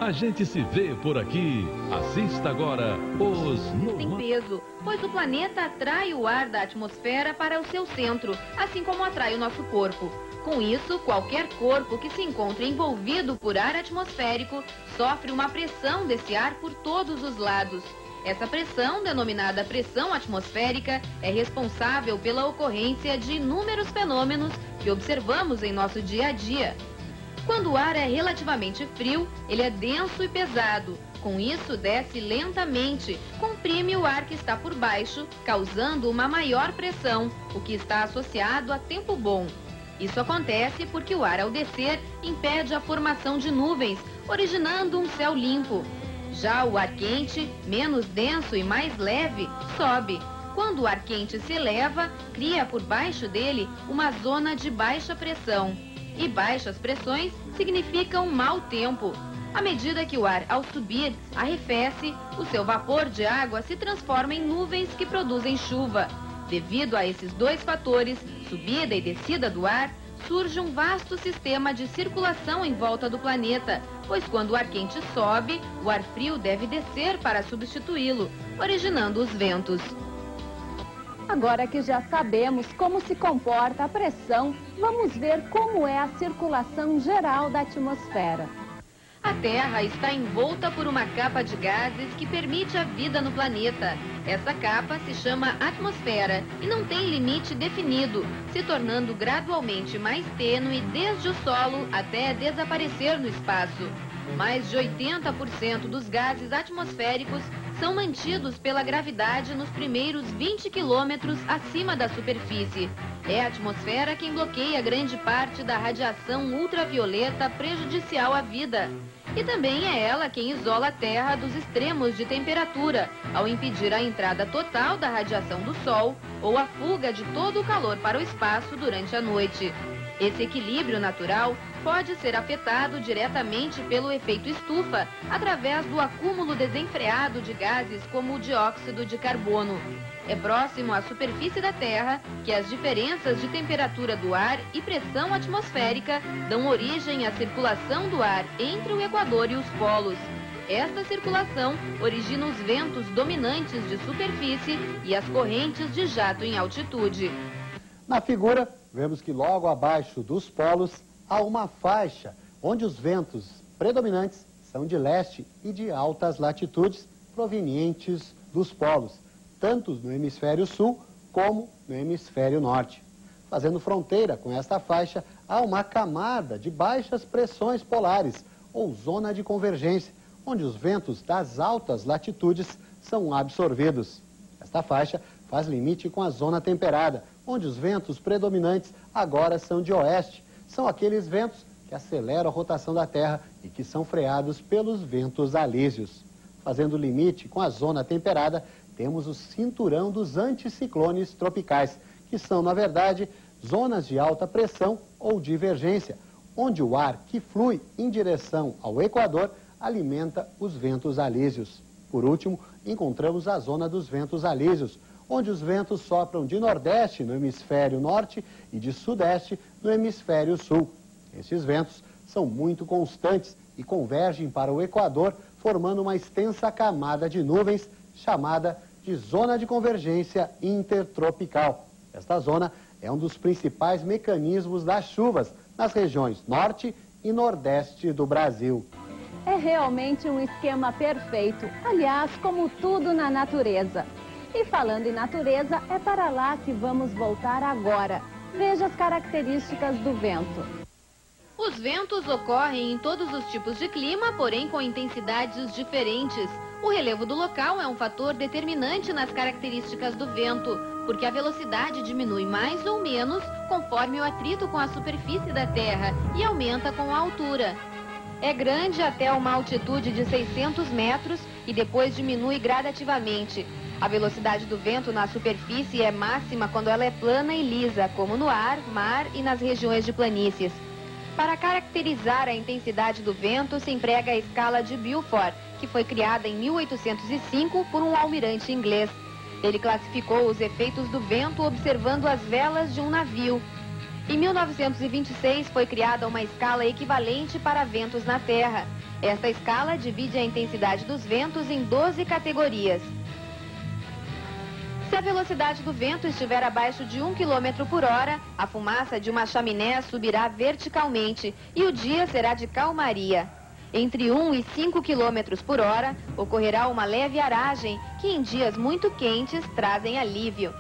A gente se vê por aqui. Assista agora os... Tem peso, pois o planeta atrai o ar da atmosfera para o seu centro, assim como atrai o nosso corpo. Com isso, qualquer corpo que se encontre envolvido por ar atmosférico sofre uma pressão desse ar por todos os lados. Essa pressão, denominada pressão atmosférica, é responsável pela ocorrência de inúmeros fenômenos que observamos em nosso dia a dia. Quando o ar é relativamente frio, ele é denso e pesado. Com isso, desce lentamente, comprime o ar que está por baixo, causando uma maior pressão, o que está associado a tempo bom. Isso acontece porque o ar, ao descer, impede a formação de nuvens, originando um céu limpo. Já o ar quente, menos denso e mais leve, sobe. Quando o ar quente se eleva, cria por baixo dele uma zona de baixa pressão. E baixas pressões significam mau tempo. À medida que o ar, ao subir, arrefece, o seu vapor de água se transforma em nuvens que produzem chuva. Devido a esses dois fatores, subida e descida do ar, surge um vasto sistema de circulação em volta do planeta, pois quando o ar quente sobe, o ar frio deve descer para substituí-lo, originando os ventos. Agora que já sabemos como se comporta a pressão, vamos ver como é a circulação geral da atmosfera. A Terra está envolta por uma capa de gases que permite a vida no planeta. Essa capa se chama atmosfera e não tem limite definido, se tornando gradualmente mais tênue desde o solo até desaparecer no espaço. Mais de 80% dos gases atmosféricos são mantidos pela gravidade nos primeiros 20 quilômetros acima da superfície. É a atmosfera quem bloqueia grande parte da radiação ultravioleta prejudicial à vida. E também é ela quem isola a Terra dos extremos de temperatura, ao impedir a entrada total da radiação do Sol ou a fuga de todo o calor para o espaço durante a noite. Esse equilíbrio natural pode ser afetado diretamente pelo efeito estufa, através do acúmulo desenfreado de gases como o dióxido de carbono. É próximo à superfície da Terra que as diferenças de temperatura do ar e pressão atmosférica dão origem à circulação do ar entre o Equador e os polos. Esta circulação origina os ventos dominantes de superfície e as correntes de jato em altitude. Na figura, vemos que logo abaixo dos polos há uma faixa onde os ventos predominantes são de leste e de altas latitudes provenientes dos polos, tanto no hemisfério sul como no hemisfério norte. Fazendo fronteira com esta faixa, há uma camada de baixas pressões polares, ou zona de convergência, onde os ventos das altas latitudes são absorvidos. Esta faixa faz limite com a zona temperada, onde os ventos predominantes agora são de oeste. São aqueles ventos que aceleram a rotação da Terra e que são freados pelos ventos alísios. Fazendo limite com a zona temperada, temos o cinturão dos anticiclones tropicais, que são, na verdade, zonas de alta pressão ou divergência, onde o ar que flui em direção ao Equador alimenta os ventos alísios. Por último, encontramos a zona dos ventos alísios, onde os ventos sopram de nordeste no hemisfério norte e de sudeste no hemisfério sul. Esses ventos são muito constantes e convergem para o Equador, formando uma extensa camada de nuvens chamada de zona de convergência intertropical. Esta zona é um dos principais mecanismos das chuvas nas regiões norte e nordeste do Brasil. É realmente um esquema perfeito, aliás, como tudo na natureza. E falando em natureza, é para lá que vamos voltar agora. Veja as características do vento. Os ventos ocorrem em todos os tipos de clima, porém com intensidades diferentes. O relevo do local é um fator determinante nas características do vento, porque a velocidade diminui mais ou menos conforme o atrito com a superfície da Terra e aumenta com a altura. É grande até uma altitude de 600 metros e depois diminui gradativamente. A velocidade do vento na superfície é máxima quando ela é plana e lisa, como no ar, mar e nas regiões de planícies. Para caracterizar a intensidade do vento, se emprega a escala de Beaufort, que foi criada em 1805 por um almirante inglês. Ele classificou os efeitos do vento observando as velas de um navio. Em 1926 foi criada uma escala equivalente para ventos na Terra. Esta escala divide a intensidade dos ventos em 12 categorias. Se a velocidade do vento estiver abaixo de 1 km por hora, a fumaça de uma chaminé subirá verticalmente e o dia será de calmaria. Entre 1 e 5 km por hora, ocorrerá uma leve aragem que em dias muito quentes trazem alívio.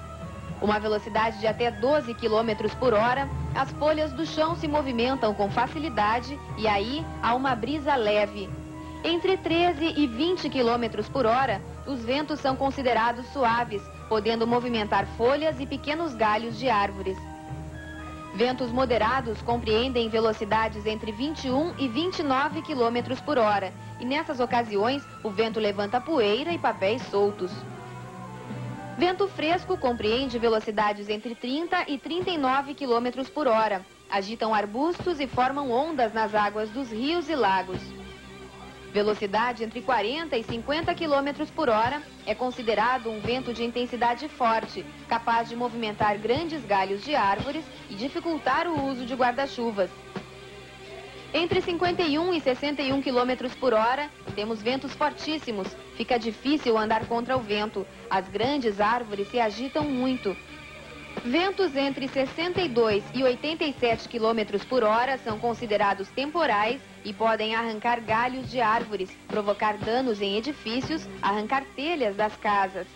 Uma velocidade de até 12 km por hora, as folhas do chão se movimentam com facilidade e aí há uma brisa leve. Entre 13 e 20 km por hora, os ventos são considerados suaves, podendo movimentar folhas e pequenos galhos de árvores. Ventos moderados compreendem velocidades entre 21 e 29 km por hora, e nessas ocasiões o vento levanta poeira e papéis soltos. Vento fresco compreende velocidades entre 30 e 39 km por hora, agitam arbustos e formam ondas nas águas dos rios e lagos. Velocidade entre 40 e 50 km por hora é considerado um vento de intensidade forte, capaz de movimentar grandes galhos de árvores e dificultar o uso de guarda-chuvas. Entre 51 e 61 km por hora, temos ventos fortíssimos. Fica difícil andar contra o vento. As grandes árvores se agitam muito. Ventos entre 62 e 87 km por hora são considerados temporais e podem arrancar galhos de árvores, provocar danos em edifícios, arrancar telhas das casas.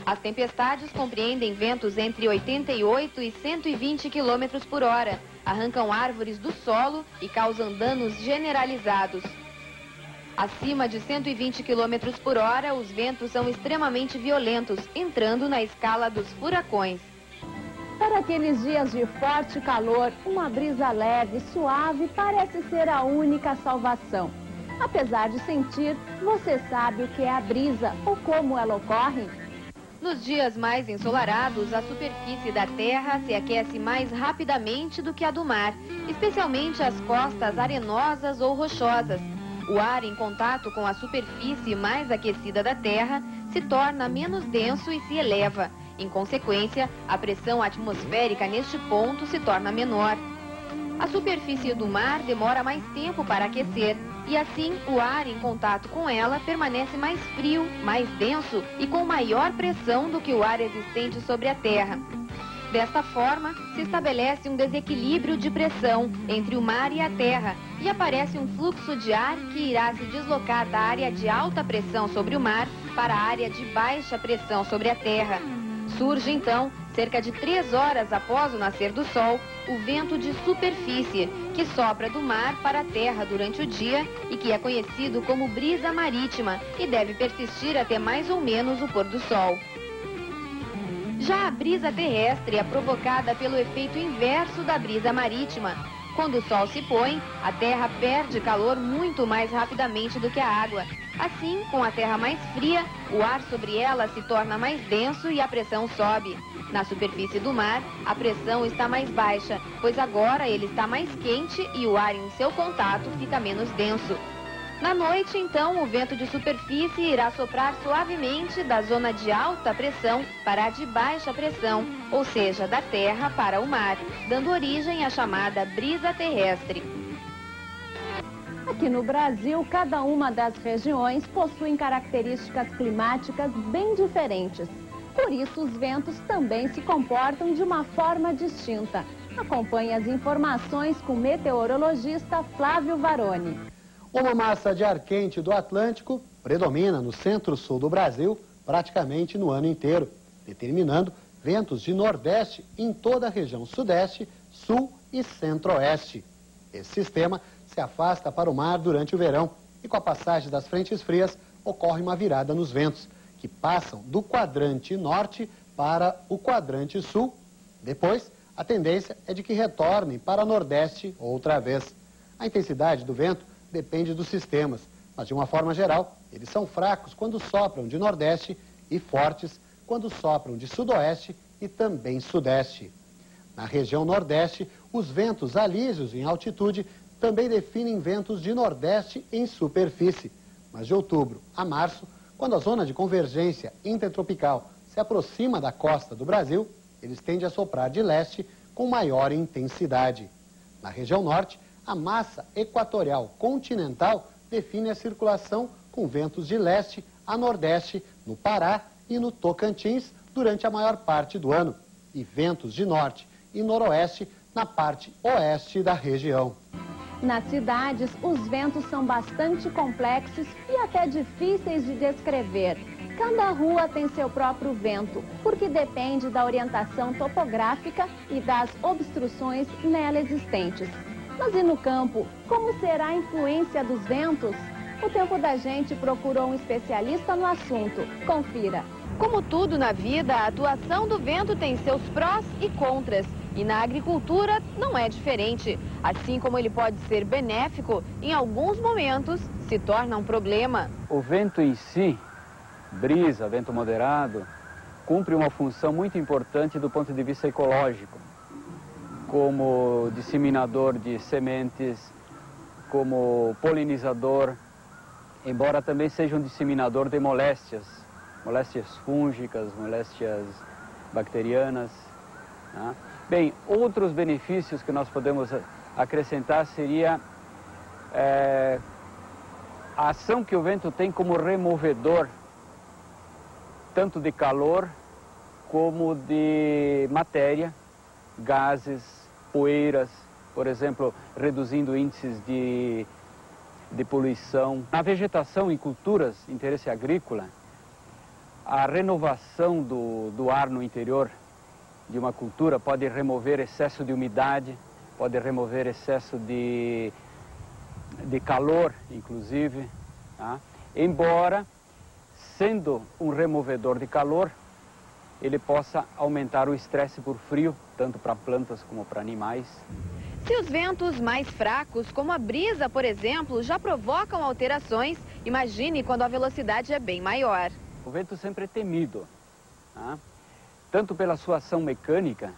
As tempestades compreendem ventos entre 88 e 120 km por hora, arrancam árvores do solo e causam danos generalizados. Acima de 120 km por hora, os ventos são extremamente violentos, entrando na escala dos furacões. Para aqueles dias de forte calor, uma brisa leve, suave, parece ser a única salvação. Apesar de sentir, você sabe o que é a brisa ou como ela ocorre? Nos dias mais ensolarados, a superfície da Terra se aquece mais rapidamente do que a do mar, especialmente as costas arenosas ou rochosas. O ar em contato com a superfície mais aquecida da Terra se torna menos denso e se eleva. Em consequência, a pressão atmosférica neste ponto se torna menor. A superfície do mar demora mais tempo para aquecer e assim o ar em contato com ela permanece mais frio, mais denso e com maior pressão do que o ar existente sobre a Terra. Desta forma, se estabelece um desequilíbrio de pressão entre o mar e a Terra e aparece um fluxo de ar que irá se deslocar da área de alta pressão sobre o mar para a área de baixa pressão sobre a Terra. Surge então, cerca de 3 horas após o nascer do sol, o vento de superfície, que sopra do mar para a terra durante o dia e que é conhecido como brisa marítima e deve persistir até mais ou menos o pôr do sol. Já a brisa terrestre é provocada pelo efeito inverso da brisa marítima. Quando o sol se põe, a terra perde calor muito mais rapidamente do que a água. Assim, com a terra mais fria, o ar sobre ela se torna mais denso e a pressão sobe. Na superfície do mar, a pressão está mais baixa, pois agora ele está mais quente e o ar em seu contato fica menos denso. Na noite, então, o vento de superfície irá soprar suavemente da zona de alta pressão para a de baixa pressão, ou seja, da terra para o mar, dando origem à chamada brisa terrestre. Aqui no Brasil, cada uma das regiões possui características climáticas bem diferentes. Por isso, os ventos também se comportam de uma forma distinta. Acompanhe as informações com o meteorologista Flávio Varoni. Uma massa de ar quente do Atlântico predomina no centro-sul do Brasil praticamente no ano inteiro, determinando ventos de nordeste em toda a região sudeste, sul e centro-oeste. Esse sistema se afasta para o mar durante o verão e com a passagem das frentes frias ocorre uma virada nos ventos, que passam do quadrante norte para o quadrante sul. Depois, a tendência é de que retornem para nordeste outra vez. A intensidade do vento depende dos sistemas, mas de uma forma geral, eles são fracos quando sopram de nordeste e fortes quando sopram de sudoeste e também sudeste. Na região nordeste, os ventos alísios em altitude também definem ventos de nordeste em superfície, mas de outubro a março, quando a zona de convergência intertropical se aproxima da costa do Brasil, eles tendem a soprar de leste com maior intensidade. Na região norte, a massa equatorial continental define a circulação com ventos de leste a nordeste no Pará e no Tocantins durante a maior parte do ano, e ventos de norte e noroeste na parte oeste da região. Nas cidades, os ventos são bastante complexos e até difíceis de descrever. Cada rua tem seu próprio vento, porque depende da orientação topográfica e das obstruções nela existentes. Mas e no campo, como será a influência dos ventos? O Tempo da Gente procurou um especialista no assunto. Confira. Como tudo na vida, a atuação do vento tem seus prós e contras. E na agricultura não é diferente. Assim como ele pode ser benéfico, em alguns momentos se torna um problema. O vento em si, brisa, vento moderado, cumpre uma função muito importante do ponto de vista ecológico, como disseminador de sementes, como polinizador, embora também seja um disseminador de moléstias fúngicas, moléstias bacterianas. Tá? Bem, outros benefícios que nós podemos acrescentar seria a ação que o vento tem como removedor, tanto de calor como de matéria, gases, poeiras, por exemplo, reduzindo índices de poluição. Na vegetação e culturas de interesse agrícola, a renovação do ar no interior de uma cultura pode remover excesso de umidade, pode remover excesso de calor, inclusive, tá? Embora, sendo um removedor de calor, ele possa aumentar o estresse por frio, tanto para plantas como para animais. Se os ventos mais fracos, como a brisa, por exemplo, já provocam alterações, imagine quando a velocidade é bem maior. O vento sempre é temido, tá? Tanto pela sua ação mecânica,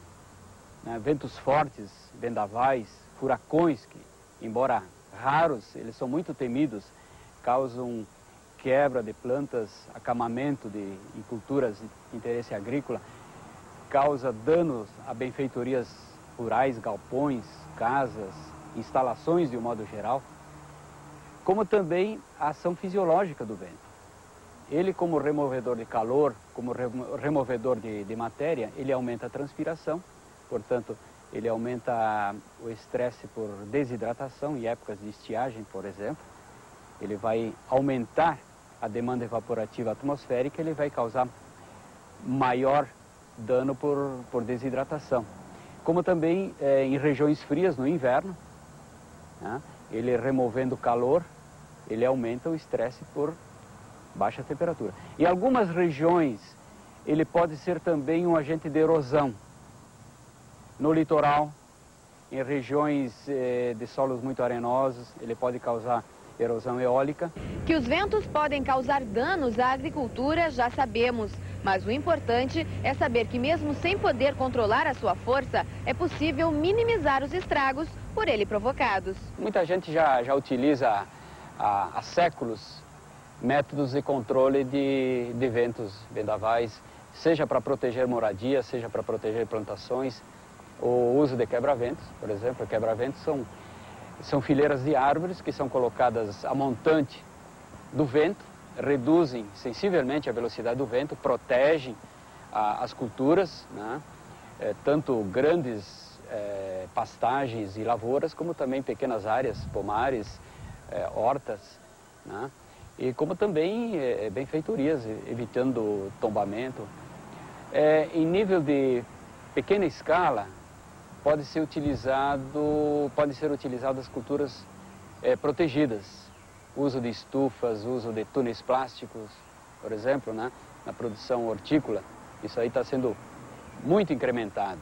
né, ventos fortes, vendavais, furacões, que, embora raros, eles são muito temidos, causam quebra de plantas, acamamento em culturas de interesse agrícola, causa danos a benfeitorias rurais, galpões, casas, instalações de um modo geral, como também a ação fisiológica do vento. Ele, como removedor de calor, como removedor de matéria, ele aumenta a transpiração, portanto, ele aumenta o estresse por desidratação em épocas de estiagem, por exemplo. Ele vai aumentar a demanda evaporativa atmosférica, ele vai causar maior dano por desidratação. Como também em regiões frias no inverno, né, ele removendo calor, ele aumenta o estresse por baixa temperatura. Em algumas regiões, ele pode ser também um agente de erosão. No litoral, em regiões de solos muito arenosos, ele pode causar erosão eólica. Que os ventos podem causar danos à agricultura, já sabemos. Mas o importante é saber que mesmo sem poder controlar a sua força, é possível minimizar os estragos por ele provocados. Muita gente já utiliza há séculos métodos de controle de ventos vendavais, seja para proteger moradia, seja para proteger plantações. O uso de quebra-ventos, por exemplo, quebra-ventos são fileiras de árvores que são colocadas a montante do vento, reduzem sensivelmente a velocidade do vento, protegem as culturas, né? Tanto grandes pastagens e lavouras, como também pequenas áreas, pomares, hortas, né? E como também benfeitorias, evitando tombamento. Em nível de pequena escala, podem ser utilizadas culturas protegidas. Uso de estufas, uso de túneis plásticos, por exemplo, né, na produção hortícola. Isso aí está sendo muito incrementado.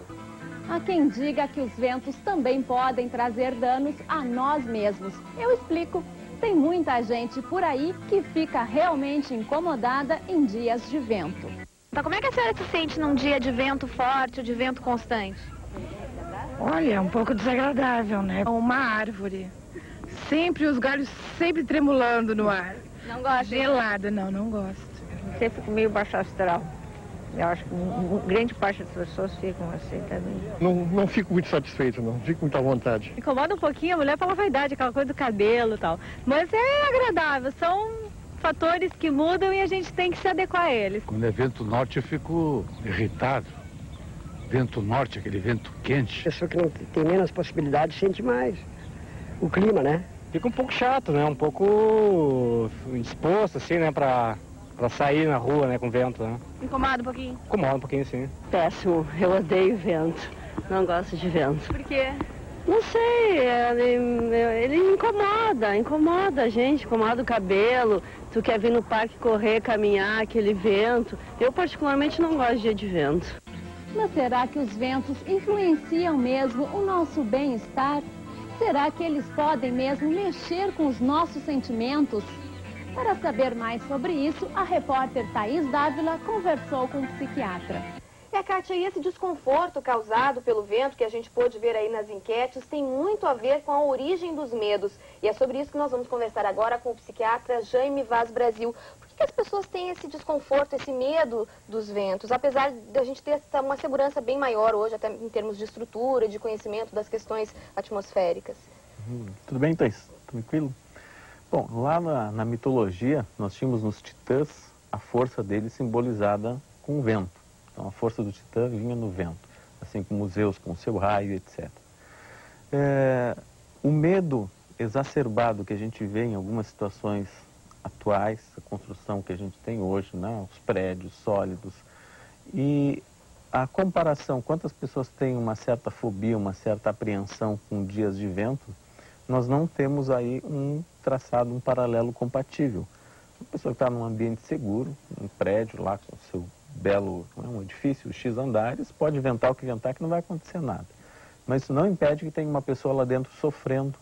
Há quem diga que os ventos também podem trazer danos a nós mesmos. Eu explico. Tem muita gente por aí que fica realmente incomodada em dias de vento. Então, como é que a senhora se sente num dia de vento forte ou de vento constante? Olha, é um pouco desagradável, né? Uma árvore. Sempre os galhos sempre tremulando no ar. Não gosta? Gelada, não gosto. Você fica meio baixo astral. Eu acho que grande parte das pessoas ficam assim também. Não fico muito satisfeito, não. Fico muito à vontade. Incomoda um pouquinho a mulher pela vaidade, aquela coisa do cabelo e tal. Mas é agradável, são fatores que mudam e a gente tem que se adequar a eles. Quando é vento norte eu fico irritado. Vento norte, aquele vento quente. A pessoa que não tem menos possibilidade sente mais o clima, né? Fica um pouco chato, né? Um pouco exposto, assim, né? Pra sair na rua, né? Com vento, né? Incomoda um pouquinho? Incomoda um pouquinho, sim. Péssimo. Eu odeio vento. Não gosto de vento. Por quê? Não sei, ele incomoda a gente, incomoda o cabelo. Tu quer vir no parque correr, caminhar, aquele vento. Eu particularmente não gosto de dia de vento. Mas será que os ventos influenciam mesmo o nosso bem-estar? Será que eles podem mesmo mexer com os nossos sentimentos? Para saber mais sobre isso, a repórter Thaís Dávila conversou com um psiquiatra. Kátia, e esse desconforto causado pelo vento que a gente pôde ver aí nas enquetes tem muito a ver com a origem dos medos. E é sobre isso que nós vamos conversar agora com o psiquiatra Jaime Vaz Brasil. Por que as pessoas têm esse desconforto, esse medo dos ventos? Apesar de a gente ter uma segurança bem maior hoje, até em termos de estrutura, de conhecimento das questões atmosféricas. Tudo bem, Thaís? Tranquilo? Bom, lá na mitologia, nós tínhamos nos titãs a força deles simbolizada com o vento. Então, a força do titã vinha no vento, assim como Zeus com o seu raio, etc. O medo exacerbado que a gente vê em algumas situações atuais, a construção que a gente tem hoje, né, os prédios sólidos, e a comparação, quantas pessoas têm uma certa fobia, uma certa apreensão com dias de vento, nós não temos aí um traçado, um paralelo compatível. Uma pessoa que está num ambiente seguro, um prédio lá com o seu belo, um edifício, X andares, pode ventar o que ventar que não vai acontecer nada. Mas isso não impede que tenha uma pessoa lá dentro sofrendo